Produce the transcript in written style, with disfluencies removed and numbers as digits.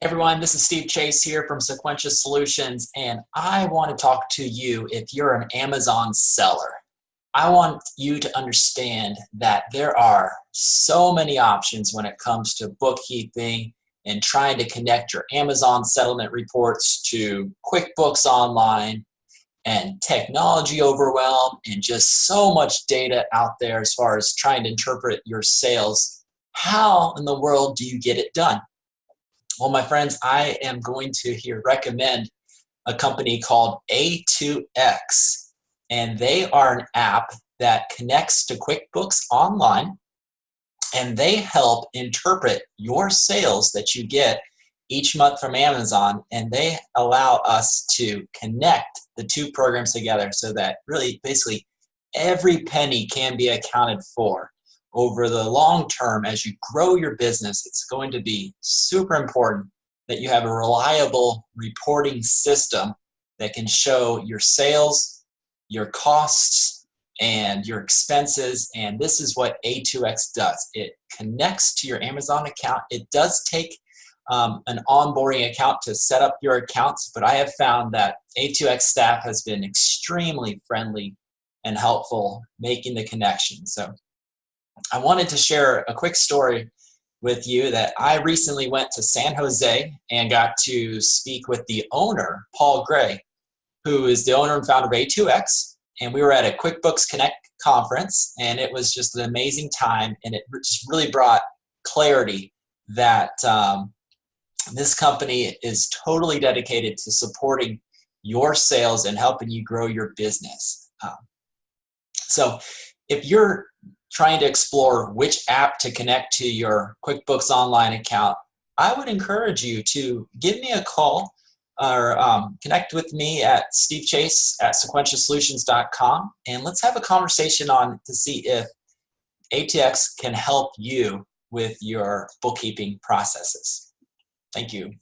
Everyone, this is Steve Chase here from Sequential Solutions, and I want to talk to you if you're an Amazon seller. I want you to understand that there are so many options when it comes to bookkeeping and trying to connect your Amazon settlement reports to QuickBooks Online and technology overwhelm and just so much data out there as far as trying to interpret your sales. How in the world do you get it done? Well, my friends, I am going to here recommend a company called A2X, and they are an app that connects to QuickBooks Online, and they help interpret your sales that you get each month from Amazon, and they allow us to connect the two programs together so that really basically every penny can be accounted for. Over the long term, as you grow your business, it's going to be super important that you have a reliable reporting system that can show your sales, your costs, and your expenses. And this is what A2X does. It connects to your Amazon account. It does take an onboarding account to set up your accounts, but I have found that A2X staff has been extremely friendly and helpful making the connection. So I wanted to share a quick story with you that I recently went to San Jose and got to speak with the owner, Paul Gray, who is the owner and founder of A2X. And we were at a QuickBooks Connect conference, and it was just an amazing time. And it just really brought clarity that this company is totally dedicated to supporting your sales and helping you grow your business. So if you're trying to explore which app to connect to your QuickBooks Online account, I would encourage you to give me a call or connect with me at stevechase@sequentialsolutions.com, and let's have a conversation on to see if A2X can help you with your bookkeeping processes. Thank you.